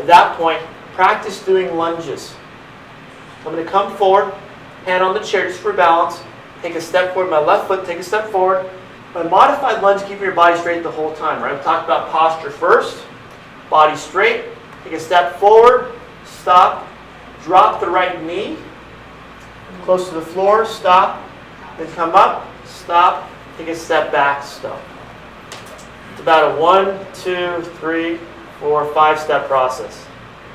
At that point, practice doing lunges. I'm going to come forward, hand on the chair just for balance. Take a step forward, my left foot, take a step forward. My modified lunge, keeping your body straight the whole time, right? I've talked about posture first. Body straight. Take a step forward, stop, drop the right knee, close to the floor, stop, then come up, stop, take a step back, stop. It's about a 1, 2, 3, 4, 5 step process.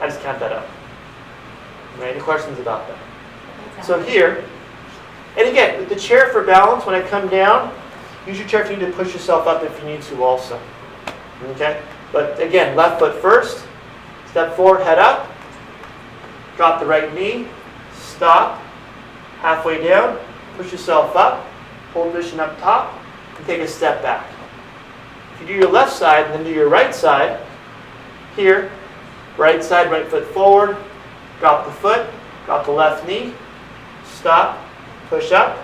I just count that up. Any questions about that? So here, and again, with the chair for balance, when I come down, use your chair if you need to push yourself up if you need to also. Okay? But again, left foot first, step forward, head up, drop the right knee, stop, halfway down, push yourself up, hold position up top, and take a step back. If you do your left side and then do your right side, here, right side, right foot forward, drop the foot, drop the left knee, stop, push up,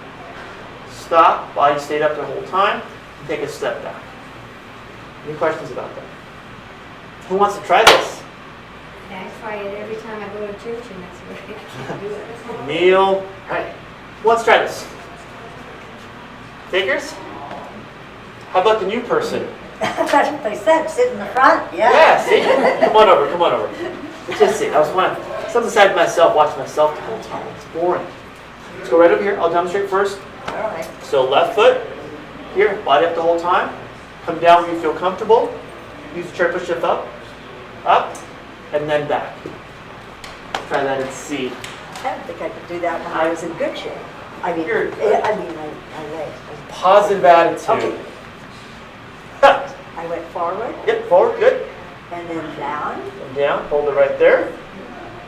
stop, body stayed up the whole time, and take a step back. Any questions about that? Who wants to try this? I try it every time I go to church, and that's where I can do it. Kneel. Right. Who wants to try this? Takers? How about the new person? That's what they said, sit in the front, yeah. Yeah, see? Come on over, come on over. Let's just see. I was want to sit beside myself, watch myself the whole time. It's boring. Let's go right over here. I'll demonstrate first. All right. So left foot, here, body up the whole time. Come down when you feel comfortable. Use the chair, push it up, and then back. Let's try that and see. I don't think I could do that when I was in good shape. I mean, You're- my legs. Positive attitude. Okay. I went forward Yep, forward, good. and then down. And down, hold it right there.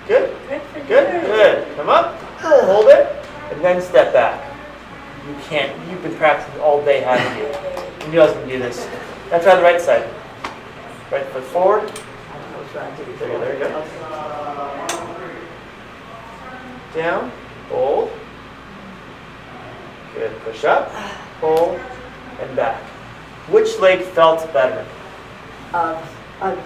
Good, Good for good, you. good. Come up, hold it, and then step back. You can't, you've been practicing all day, haven't you? You knew I was going to do this. Now try the right side. Right foot forward. I was trying to do There you go. Down, hold. Good, push up, hold, and back. Which leg felt better? the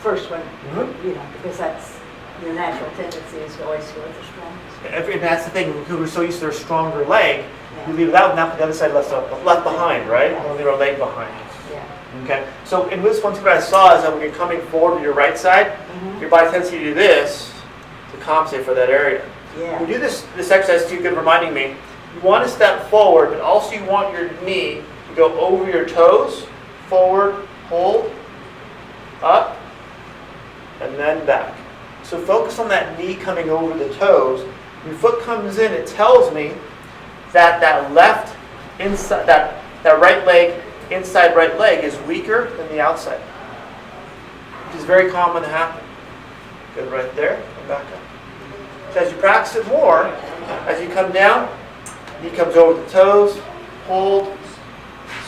first one, Mhm. you know, because that's your natural tendency is to always go with the strongest. And that's the thing, because we're so used to their stronger leg, Yeah. we leave it out, now put the other side left behind, right? We'll leave our leg behind. Yeah. Okay, so in this one, what I saw is that when you're coming forward to your right side, your body tends to do this to compensate for that area. Yeah. When you do this exercise too, good reminding me, you want to step forward, but also you want your knee to go over your toes, forward, hold, up, and then back. So focus on that knee coming over the toes. When your foot comes in, it tells me that that left inside, that right leg, inside right leg is weaker than the outside, which is very common to happen. Good right there, and back up. So as you practice it more, as you come down, knee comes over the toes, hold,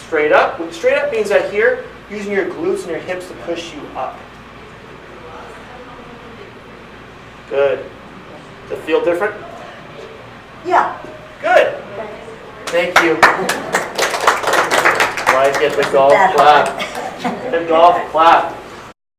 straight up. Straight up means that here, using your glutes and your hips to push you up. Good. Does it feel different? Yeah. Good. Thank you. Like it, the golf That clap. The golf clap.